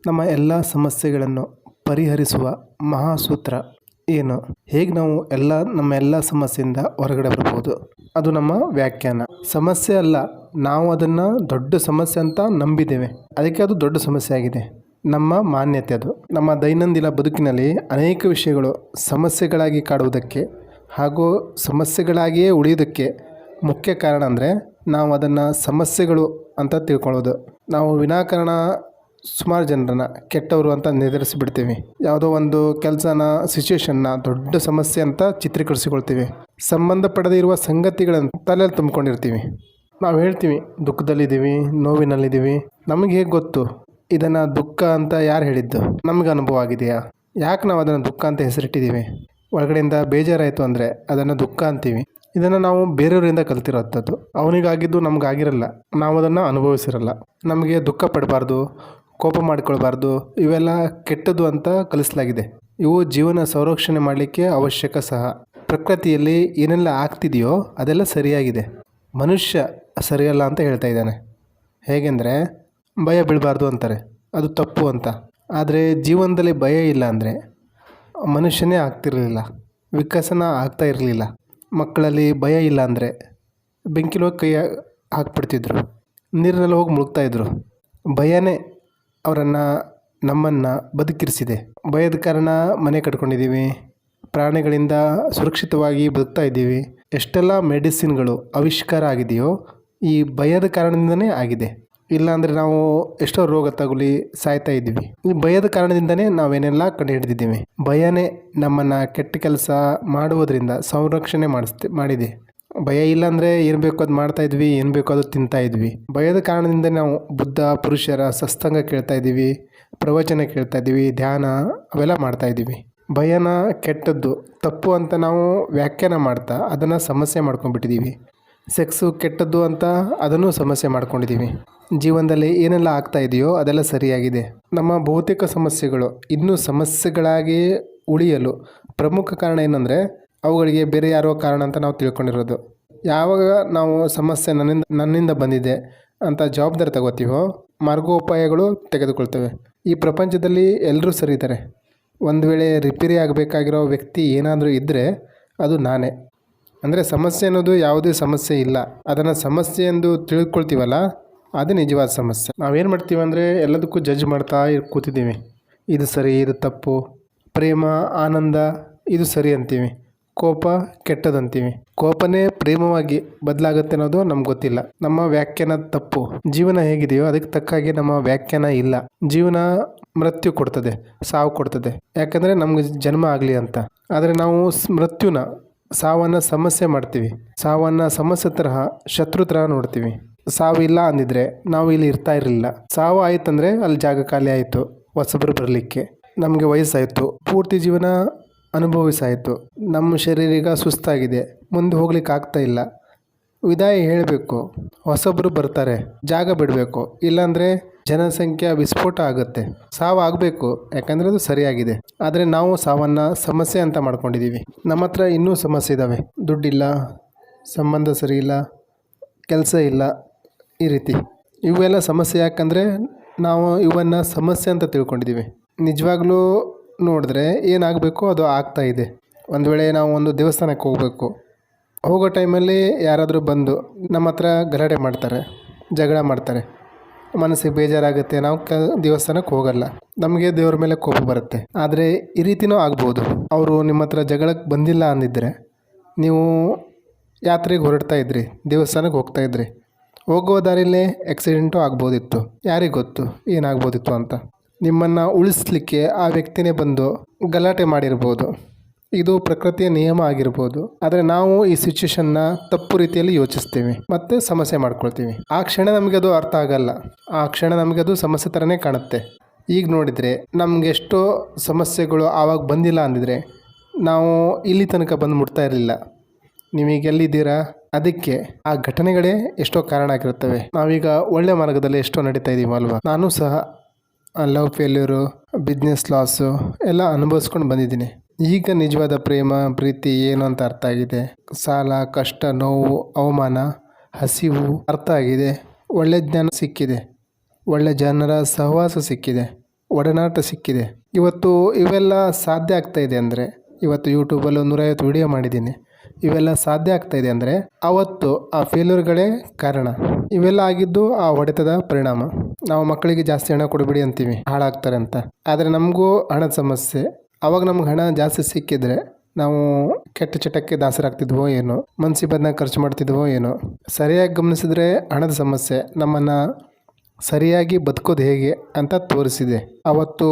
ನಮ್ಮ ಎಲ್ಲ ಸಮಸ್ಯೆಗಳನ್ನು ಪರಿಹರಿಸುವ ಮಹಾಸೂತ್ರ ಏನು? ಹೇಗೆ ನಾವು ನಮ್ಮ ಎಲ್ಲ ಸಮಸ್ಯೆಯಿಂದ ಹೊರಗಡೆ ಬರ್ಬೋದು? ಅದು ನಮ್ಮ ವ್ಯಾಖ್ಯಾನ. ಸಮಸ್ಯೆ ಅಲ್ಲ, ನಾವು ಅದನ್ನು ದೊಡ್ಡ ಸಮಸ್ಯೆ ಅಂತ ನಂಬಿದ್ದೇವೆ, ಅದಕ್ಕೆ ಅದು ದೊಡ್ಡ ಸಮಸ್ಯೆ ಆಗಿದೆ. ನಮ್ಮ ಮಾನ್ಯತೆ ಅದು. ನಮ್ಮ ದೈನಂದಿನ ಬದುಕಿನಲ್ಲಿ ಅನೇಕ ವಿಷಯಗಳು ಸಮಸ್ಯೆಗಳಾಗಿ ಕಾಡುವುದಕ್ಕೆ ಹಾಗೂ ಸಮಸ್ಯೆಗಳಾಗಿಯೇ ಉಳಿಯೋದಕ್ಕೆ ಮುಖ್ಯ ಕಾರಣ ಅಂದರೆ ನಾವು ಅದನ್ನು ಸಮಸ್ಯೆಗಳು ಅಂತ ತಿಳ್ಕೊಳ್ಳೋದು. ನಾವು ವಿನಾಕಾರಣ ಸುಮಾರು ಜನರನ್ನು ಕೆಟ್ಟವರು ಅಂತ ನಿರ್ಧರಿಸಿಬಿಡ್ತೀವಿ. ಯಾವುದೋ ಒಂದು ಕೆಲಸನ, ಸಿಚುವೇಶನ್ನ ದೊಡ್ಡ ಸಮಸ್ಯೆ ಅಂತ ಚಿತ್ರೀಕರಿಸಿಕೊಳ್ತೀವಿ. ಸಂಬಂಧಪಡದೇ ಇರುವ ಸಂಗತಿಗಳನ್ನು ತಲೆಯಲ್ಲಿ ತುಂಬಿಕೊಂಡಿರ್ತೀವಿ. ನಾವು ಹೇಳ್ತೀವಿ ದುಃಖದಲ್ಲಿದ್ದೀವಿ, ನೋವಿನಲ್ಲಿದ್ದೀವಿ. ನಮಗೆ ಹೇಗೆ ಗೊತ್ತು ಇದನ್ನು ದುಃಖ ಅಂತ? ಯಾರು ಹೇಳಿದ್ದು? ನಮಗೆ ಅನುಭವ ಆಗಿದೆಯಾ? ಯಾಕೆ ನಾವು ಅದನ್ನು ದುಃಖ ಅಂತ ಹೆಸರಿಟ್ಟಿದ್ದೀವಿ? ಒಳಗಡೆಯಿಂದ ಬೇಜಾರಾಯಿತು ಅಂದರೆ ಅದನ್ನು ದುಃಖ ಅಂತೀವಿ. ಇದನ್ನು ನಾವು ಬೇರೆಯವರಿಂದ ಕಲ್ತಿರೋಂಥದ್ದು. ಅವನಿಗಾಗಿದ್ದು ನಮಗಾಗಿರಲ್ಲ, ನಾವು ಅದನ್ನು ಅನುಭವಿಸಿರಲ್ಲ. ನಮಗೆ ದುಃಖ ಪಡಬಾರ್ದು, ಕೋಪ ಮಾಡಿಕೊಳ್ಬಾರ್ದು, ಇವೆಲ್ಲ ಕೆಟ್ಟದ್ದು ಅಂತ ಕಲಿಸಲಾಗಿದೆ. ಇವು ಜೀವನ ಸಂರಕ್ಷಣೆ ಮಾಡಲಿಕ್ಕೆ ಅವಶ್ಯಕ ಸಹ. ಪ್ರಕೃತಿಯಲ್ಲಿ ಏನೆಲ್ಲ ಆಗ್ತಿದೆಯೋ ಅದೆಲ್ಲ ಸರಿಯಾಗಿದೆ, ಮನುಷ್ಯ ಸರಿಯಲ್ಲ ಅಂತ ಹೇಳ್ತಾ ಇದ್ದಾನೆ. ಹೇಗೆಂದರೆ ಭಯ ಬೀಳಬಾರ್ದು ಅಂತಾರೆ, ಅದು ತಪ್ಪು ಅಂತ. ಆದರೆ ಜೀವನದಲ್ಲಿ ಭಯ ಇಲ್ಲ ಅಂದರೆ ಮನುಷ್ಯನೇ ಆಗ್ತಿರಲಿಲ್ಲ, ವಿಕಸನ ಆಗ್ತಾ ಇರಲಿಲ್ಲ. ಮಕ್ಕಳಲ್ಲಿ ಭಯ ಇಲ್ಲ ಅಂದರೆ ಬೆಂಕಿಲಿ ಹೋಗಿ ಕೈ ಹಾಕ್ಬಿಡ್ತಿದ್ರು, ನೀರಿನಲ್ಲಿ ಹೋಗಿ ಮುಳುಗ್ತಾಯಿದ್ರು. ಭಯನೇ ನಮ್ಮನ್ನು ಬದುಕಿರಿಸಿದೆ. ಭಯದ ಕಾರಣ ಮನೆ ಕಟ್ಕೊಂಡಿದ್ದೀವಿ, ಪ್ರಾಣಿಗಳಿಂದ ಸುರಕ್ಷಿತವಾಗಿ ಬದುಕ್ತಾ ಇದ್ದೀವಿ. ಎಷ್ಟೆಲ್ಲ ಮೆಡಿಸಿನ್ಗಳು ಆವಿಷ್ಕಾರ ಆಗಿದೆಯೋ ಈ ಭಯದ ಕಾರಣದಿಂದನೇ ಆಗಿದೆ. ಇಲ್ಲಾಂದರೆ ನಾವು ಎಷ್ಟೋ ರೋಗ ತಗುಲಿ ಸಾಯ್ತಾ ಇದ್ದೀವಿ. ಈ ಭಯದ ಕಾರಣದಿಂದನೇ ನಾವೇನೆಲ್ಲ ಕಂಡು ಹಿಡಿದಿದ್ದೀವಿ. ಭಯನೇ ನಮ್ಮನ್ನು ಕೆಟ್ಟ ಕೆಲಸ ಮಾಡುವುದರಿಂದ ಸಂರಕ್ಷಣೆ ಮಾಡಿದೆ. ಭಯ ಇಲ್ಲಾಂದರೆ ಏನು ಬೇಕೋ ಅದು ಮಾಡ್ತಾಯಿದ್ವಿ, ಏನು ಬೇಕೋ ಅದು ತಿಂತಾಯಿದ್ವಿ. ಭಯದ ಕಾರಣದಿಂದ ನಾವು ಬುದ್ಧ ಪುರುಷರ ಸತ್ಸಂಗ ಕೇಳ್ತಾ ಇದ್ದೀವಿ, ಪ್ರವಚನ ಕೇಳ್ತಾ ಇದ್ದೀವಿ, ಧ್ಯಾನ ಅವೆಲ್ಲ ಮಾಡ್ತಾಯಿದ್ದೀವಿ. ಭಯನ ಕೆಟ್ಟದ್ದು, ತಪ್ಪು ಅಂತ ನಾವು ವ್ಯಾಖ್ಯಾನ ಮಾಡ್ತಾ ಅದನ್ನು ಸಮಸ್ಯೆ ಮಾಡ್ಕೊಂಡ್ಬಿಟ್ಟಿದ್ದೀವಿ. ಸೆಕ್ಸು ಕೆಟ್ಟದ್ದು ಅಂತ ಅದನ್ನು ಸಮಸ್ಯೆ ಮಾಡ್ಕೊಂಡಿದ್ದೀವಿ. ಜೀವನದಲ್ಲಿ ಏನೆಲ್ಲ ಆಗ್ತಾ ಇದೆಯೋ ಅದೆಲ್ಲ ಸರಿಯಾಗಿದೆ. ನಮ್ಮ ಬಹುತೇಕ ಸಮಸ್ಯೆಗಳು ಇನ್ನೂ ಸಮಸ್ಯೆಗಳಾಗಿ ಉಳಿಯಲು ಪ್ರಮುಖ ಕಾರಣ ಏನಂದರೆ ಅವುಗಳಿಗೆ ಬೇರೆ ಯಾರೋ ಕಾರಣ ಅಂತ ನಾವು ತಿಳ್ಕೊಂಡಿರೋದು. ಯಾವಾಗ ನಾವು ಸಮಸ್ಯೆ ನನ್ನಿಂದ ಬಂದಿದೆ ಅಂತ ಜವಾಬ್ದಾರಿ ತಗೋತೀವೋ ಮಾರ್ಗೋಪಾಯಗಳು ತೆಗೆದುಕೊಳ್ತೇವೆ. ಈ ಪ್ರಪಂಚದಲ್ಲಿ ಎಲ್ಲರೂ ಸರಿ ಇದ್ದಾರೆ. ಒಂದು ವೇಳೆ ರಿಪೇರಿ ಆಗಬೇಕಾಗಿರೋ ವ್ಯಕ್ತಿ ಏನಾದರೂ ಇದ್ದರೆ ಅದು ನಾನೇ. ಅಂದರೆ ಸಮಸ್ಯೆ ಅನ್ನೋದು ಯಾವುದೇ ಸಮಸ್ಯೆ ಇಲ್ಲ, ಅದನ್ನು ಸಮಸ್ಯೆ ಎಂದು ತಿಳ್ಕೊಳ್ತೀವಲ್ಲ ಅದು ನಿಜವಾದ ಸಮಸ್ಯೆ. ನಾವೇನು ಮಾಡ್ತೀವಿ ಅಂದರೆ ಎಲ್ಲದಕ್ಕೂ ಜಡ್ಜ್ ಮಾಡ್ತಾ ಕೂತಿದ್ದೀವಿ. ಇದು ಸರಿ, ಇದು ತಪ್ಪು. ಪ್ರೇಮ, ಆನಂದ ಇದು ಸರಿ ಅಂತೀವಿ, ಕೋಪ ಕೆಟ್ಟದಂತೀವಿ. ಕೋಪನೇ ಪ್ರೇಮವಾಗಿ ಬದಲಾಗುತ್ತೆ ಅನ್ನೋದು ನಮ್ಗೆ ಗೊತ್ತಿಲ್ಲ. ನಮ್ಮ ವ್ಯಾಖ್ಯಾನ ತಪ್ಪು. ಜೀವನ ಹೇಗಿದೆಯೋ ಅದಕ್ಕೆ ತಕ್ಕಾಗಿ ನಮ್ಮ ವ್ಯಾಖ್ಯಾನ ಇಲ್ಲ. ಜೀವನ ಮೃತ್ಯು ಕೊಡ್ತದೆ, ಸಾವು ಕೊಡ್ತದೆ, ಯಾಕಂದರೆ ನಮ್ಗೆ ಜನ್ಮ ಆಗಲಿ ಅಂತ. ಆದರೆ ನಾವು ಸಾವನ್ನು ಸಮಸ್ಯೆ ಮಾಡ್ತೀವಿ. ಸಾವನ್ನು ಸಮಸ್ಯೆ ತರಹ, ಶತ್ರು ತರಹ ನೋಡ್ತೀವಿ. ಸಾವು ಇಲ್ಲ ಅಂದಿದ್ರೆ ನಾವು ಇಲ್ಲಿ ಇರ್ತಾ ಇರಲಿಲ್ಲ. ಸಾವು ಆಯ್ತಂದರೆ ಅಲ್ಲಿ ಜಾಗ ಖಾಲಿ ಆಯಿತು ಹೊಸಬರು ಬರಲಿಕ್ಕೆ. ನಮಗೆ ವಯಸ್ಸಾಯಿತು, ಪೂರ್ತಿ ಜೀವನ ಅನುಭವಿಸಾಯಿತು. ನಮ್ಮ ಶರೀರ ಈಗ ಸುಸ್ತಾಗಿದೆ, ಮುಂದೆ ಹೋಗ್ಲಿಕ್ಕೆ ಆಗ್ತಾ ಇಲ್ಲ. ವಿದಾಯ ಹೇಳಬೇಕು, ಹೊಸಬರು ಬರ್ತಾರೆ, ಜಾಗ ಬಿಡಬೇಕು. ಇಲ್ಲಾಂದರೆ ಜನಸಂಖ್ಯಾ ವಿಸ್ಫೋಟ ಆಗುತ್ತೆ. ಸಾವು ಆಗಬೇಕು, ಯಾಕಂದರೆ ಅದು ಸರಿಯಾಗಿದೆ. ಆದರೆ ನಾವು ಸಾವನ್ನು ಸಮಸ್ಯೆ ಅಂತ ಮಾಡ್ಕೊಂಡಿದ್ದೀವಿ. ನಮ್ಮ ಹತ್ರ ಇನ್ನೂ ಸಮಸ್ಯೆ ಇದ್ದಾವೆ. ದುಡ್ಡಿಲ್ಲ, ಸಂಬಂಧ ಸರಿ ಇಲ್ಲ, ಕೆಲಸ ಇಲ್ಲ, ಈ ರೀತಿ ಇವೆಲ್ಲ ಸಮಸ್ಯೆ. ಯಾಕಂದರೆ ನಾವು ಇವನ್ನು ಸಮಸ್ಯೆ ಅಂತ ತಿಳ್ಕೊಂಡಿದ್ದೀವಿ. ನಿಜವಾಗ್ಲೂ ನೋಡಿದ್ರೆ ಏನಾಗಬೇಕು ಅದು ಆಗ್ತಾ ಇದೆ. ಒಂದು ವೇಳೆ ನಾವು ಒಂದು ದೇವಸ್ಥಾನಕ್ಕೆ ಹೋಗೋ ಟೈಮಲ್ಲಿ ಯಾರಾದರೂ ಬಂದು ನಮ್ಮ ಹತ್ರ ಗಲಾಟೆ ಮಾಡ್ತಾರೆ, ಜಗಳ ಮಾಡ್ತಾರೆ, ಮನಸ್ಸಿಗೆ ಬೇಜಾರಾಗುತ್ತೆ, ನಾವು ದೇವಸ್ಥಾನಕ್ಕೆ ಹೋಗಲ್ಲ, ನಮಗೆ ದೇವ್ರ ಮೇಲೆ ಕೋಪ ಬರುತ್ತೆ. ಆದರೆ ಈ ರೀತಿಯೂ ಆಗ್ಬೋದು. ಅವರು ನಿಮ್ಮ ಹತ್ರ ಜಗಳಕ್ಕೆ ಬಂದಿಲ್ಲ ಅಂದಿದ್ದರೆ ನೀವು ಯಾತ್ರೆಗೆ ಹೊರಡ್ತಾ ಇದ್ರಿ, ದೇವಸ್ಥಾನಕ್ಕೆ ಹೋಗ್ತಾಯಿದ್ರಿ, ಹೋಗೋ ದಾರಿಲೇ ಆಕ್ಸಿಡೆಂಟು ಆಗ್ಬೋದಿತ್ತು. ಯಾರಿಗೆ ಗೊತ್ತು ಏನಾಗ್ಬೋದಿತ್ತು ಅಂತ. ನಿಮ್ಮನ್ನು ಉಳಿಸ್ಲಿಕ್ಕೆ ಆ ವ್ಯಕ್ತಿನೇ ಬಂದು ಗಲಾಟೆ ಮಾಡಿರ್ಬೋದು. ಇದು ಪ್ರಕೃತಿಯ ನಿಯಮ ಆಗಿರ್ಬೋದು. ಆದರೆ ನಾವು ಈ ಸಿಚುವೇಶನ್ನ ತಪ್ಪು ರೀತಿಯಲ್ಲಿ ಯೋಚಿಸ್ತೀವಿ ಮತ್ತು ಸಮಸ್ಯೆ ಮಾಡ್ಕೊಳ್ತೀವಿ. ಆ ಕ್ಷಣ ನಮಗೆ ಅದು ಅರ್ಥ ಆಗಲ್ಲ, ಆ ಕ್ಷಣ ನಮಗೆ ಅದು ಸಮಸ್ಯೆ ಥರನೇ ಕಾಣುತ್ತೆ. ಈಗ ನೋಡಿದರೆ ನಮಗೆ ಎಷ್ಟೋ ಸಮಸ್ಯೆಗಳು ಆವಾಗ ಬಂದಿಲ್ಲ ಅಂದಿದ್ರೆ ನಾವು ಇಲ್ಲಿ ತನಕ ಬಂದು ಮುಟ್ತಾ ಇರಲಿಲ್ಲ. ನೀವೀಗ ಎಲ್ಲಿದ್ದೀರಾ? ಅದಕ್ಕೆ ಆ ಘಟನೆಗಳೇ ಎಷ್ಟೋ ಕಾರಣ ಆಗಿರುತ್ತವೆ. ನಾವೀಗ ಒಳ್ಳೆ ಮಾರ್ಗದಲ್ಲಿ ಎಷ್ಟೋ ನಡೀತಾ ಇದ್ದೀವಿ ಅಲ್ವಾ? ನಾನು ಸಹ ಲವ್ ಫೇಲ್ಯೂರು, ಬಿಸ್ನೆಸ್ ಲಾಸು ಎಲ್ಲ ಅನುಭವಿಸ್ಕೊಂಡು ಬಂದಿದ್ದೀನಿ. ಈಗ ನಿಜವಾದ ಪ್ರೇಮ ಪ್ರೀತಿ ಏನು ಅಂತ ಅರ್ಥ ಆಗಿದೆ. ಸಾಲ, ಕಷ್ಟ, ನೋವು, ಅವಮಾನ, ಹಸಿವು ಅರ್ಥ ಆಗಿದೆ. ಒಳ್ಳೆ ಜ್ಞಾನ ಸಿಕ್ಕಿದೆ, ಒಳ್ಳೆ ಜನರ ಸಹವಾಸ ಸಿಕ್ಕಿದೆ, ಒಡನಾಟ ಸಿಕ್ಕಿದೆ. ಇವತ್ತು ಇವೆಲ್ಲ ಸಾಧ್ಯ ಆಗ್ತಾ ಇದೆ ಅಂದರೆ, ಇವತ್ತು ಯೂಟ್ಯೂಬಲ್ಲಿ 150 ವಿಡಿಯೋ ಮಾಡಿದ್ದೀನಿ. ಇವೆಲ್ಲ ಸಾಧ್ಯ ಆಗ್ತಾ ಇದೆ ಅಂದರೆ ಅವತ್ತು ಆ ಫೇಲ್ಯೂರ್ಗಳೇ ಕಾರಣ. ಇವೆಲ್ಲ ಆಗಿದ್ದು ಆ ಹೊಡೆತದ ಪರಿಣಾಮ. ನಾವು ಮಕ್ಕಳಿಗೆ ಜಾಸ್ತಿ ಹಣ ಕೊಡಬೇಡಿ ಅಂತೀವಿ, ಹಾಳಾಗ್ತಾರೆ ಅಂತ. ಆದರೆ ನಮಗೂ ಹಣದ ಸಮಸ್ಯೆ. ಅವಾಗ ನಮ್ಗೆ ಹಣ ಜಾಸ್ತಿ ಸಿಕ್ಕಿದ್ರೆ ನಾವು ಕೆಟ್ಟ ಚಟಕ್ಕೆ ದಾಸರಾಗ್ತಿದ್ವೋ ಏನೋ, ಮನಸ್ಸಿಗೆ ಬಂದಾಗ ಖರ್ಚು ಮಾಡ್ತಿದ್ವೋ ಏನೋ. ಸರಿಯಾಗಿ ಗಮನಿಸಿದ್ರೆ ಹಣದ ಸಮಸ್ಯೆ ನಮ್ಮನ್ನು ಸರಿಯಾಗಿ ಬದುಕೋದು ಹೇಗೆ ಅಂತ ತೋರಿಸಿದೆ. ಅವತ್ತು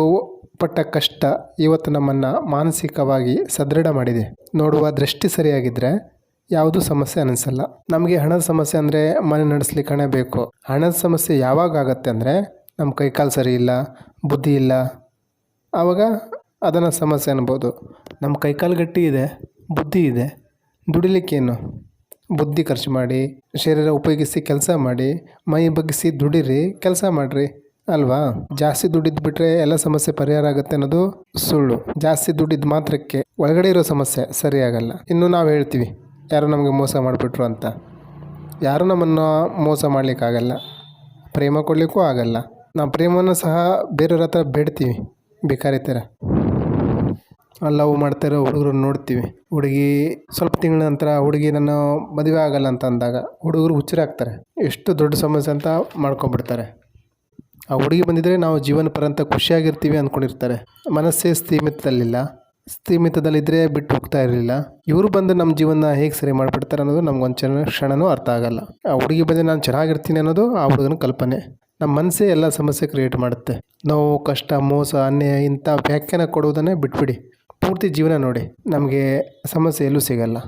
ಪಟ್ಟ ಕಷ್ಟ ಇವತ್ತು ನಮ್ಮನ್ನು ಮಾನಸಿಕವಾಗಿ ಸದೃಢ ಮಾಡಿದೆ. ನೋಡುವ ದೃಷ್ಟಿ ಸರಿಯಾಗಿದ್ದರೆ ಯಾವುದೂ ಸಮಸ್ಯೆ ಅನ್ನಿಸಲ್ಲ. ನಮಗೆ ಹಣದ ಸಮಸ್ಯೆ ಅಂದರೆ ಮನೆ ನಡೆಸ್ಲಿಕ್ಕೆ ಹಣ ಬೇಕು. ಹಣದ ಸಮಸ್ಯೆ ಯಾವಾಗ ಆಗುತ್ತೆ ಅಂದರೆ ನಮ್ಮ ಕೈಕಾಲು ಸರಿ ಇಲ್ಲ, ಬುದ್ಧಿ ಇಲ್ಲ, ಆವಾಗ ಅದನ್ನು ಸಮಸ್ಯೆ ಅನ್ಬೋದು. ನಮ್ಮ ಕೈಕಾಲು ಗಟ್ಟಿ ಇದೆ, ಬುದ್ಧಿ ಇದೆ, ದುಡಿಲಿಕ್ಕೇನು? ಬುದ್ಧಿ ಖರ್ಚು ಮಾಡಿ, ಶರೀರ ಉಪಯೋಗಿಸಿ ಕೆಲಸ ಮಾಡಿ, ಮೈ ಬಗ್ಗಿಸಿ ದುಡಿರಿ, ಕೆಲಸ ಮಾಡಿರಿ ಅಲ್ವಾ? ಜಾಸ್ತಿ ದುಡ್ಡಿದ್ದು ಬಿಟ್ಟರೆ ಎಲ್ಲ ಸಮಸ್ಯೆ ಪರಿಹಾರ ಆಗುತ್ತೆ ಅನ್ನೋದು ಸುಳ್ಳು. ಜಾಸ್ತಿ ದುಡ್ಡಿದ್ದು ಮಾತ್ರಕ್ಕೆ ಒಳಗಡೆ ಇರೋ ಸಮಸ್ಯೆ ಸರಿಯಾಗಲ್ಲ. ಇನ್ನು ನಾವು ಹೇಳ್ತೀವಿ ಯಾರೋ ನಮಗೆ ಮೋಸ ಮಾಡಿಬಿಟ್ರು ಅಂತ. ಯಾರೂ ನಮ್ಮನ್ನು ಮೋಸ ಮಾಡಲಿಕ್ಕಾಗಲ್ಲ, ಪ್ರೇಮ ಕೊಡಲಿಕ್ಕೂ ಆಗಲ್ಲ. ನಾವು ಪ್ರೇಮವನ್ನು ಸಹ ಬೇರೆಯವ್ರ ಹತ್ರ ಬೇಡ್ತೀವಿ, ಬೇಕಾರಿ ಥರ. ಲವ್ ಮಾಡ್ತಾರೋ ಹುಡುಗರು ನೋಡ್ತೀವಿ. ಹುಡುಗಿ ಸ್ವಲ್ಪ ತಿಂಗಳ ನಂತರ ಹುಡುಗಿ ನಾನು ಮದುವೆ ಆಗಲ್ಲ ಅಂತ ಅಂದಾಗ ಹುಡುಗರು ಹುಚ್ಚರಾಗ್ತಾರೆ. ಎಷ್ಟು ದೊಡ್ಡ ಸಮಸ್ಯೆ ಅಂತ ಮಾಡ್ಕೊಂಡ್ಬಿಡ್ತಾರೆ. ಆ ಹುಡುಗಿ ಬಂದಿದ್ದರೆ ನಾವು ಜೀವನ ಪರ್ಯಂತ ಖುಷಿಯಾಗಿರ್ತೀವಿ ಅಂದ್ಕೊಂಡಿರ್ತಾರೆ. ಮನಸ್ಸೇ ಸ್ಥಿಮಿತದಲ್ಲಿದ್ದರೆ ಬಿಟ್ಟು ಹೋಗ್ತಾ ಇರಲಿಲ್ಲ. ಇವರು ಬಂದು ನಮ್ಮ ಜೀವನ ಹೇಗೆ ಸರಿ ಮಾಡಿಬಿಡ್ತಾರೆ ಅನ್ನೋದು ನಮ್ಗೊಂದು ಕ್ಷಣನೂ ಅರ್ಥ ಆಗಲ್ಲ. ಆ ಹುಡುಗಿ ಬಂದು ನಾನು ಚೆನ್ನಾಗಿರ್ತೀನಿ ಅನ್ನೋದು ಆ ಹುಡುಗನ ಕಲ್ಪನೆ. ನಮ್ಮ ಮನಸ್ಸೇ ಎಲ್ಲ ಸಮಸ್ಯೆ ಕ್ರಿಯೇಟ್ ಮಾಡುತ್ತೆ. ನೋವು, ಕಷ್ಟ, ಮೋಸ, ಅನ್ಯಾಯ ಇಂಥ ವ್ಯಾಖ್ಯಾನ ಕೊಡುವುದನ್ನೇ ಬಿಟ್ಬಿಡಿ. ಪೂರ್ತಿ ಜೀವನ ನೋಡಿ, ನಮಗೆ ಸಮಸ್ಯೆ ಎಲ್ಲೂ ಸಿಗಲ್ಲ.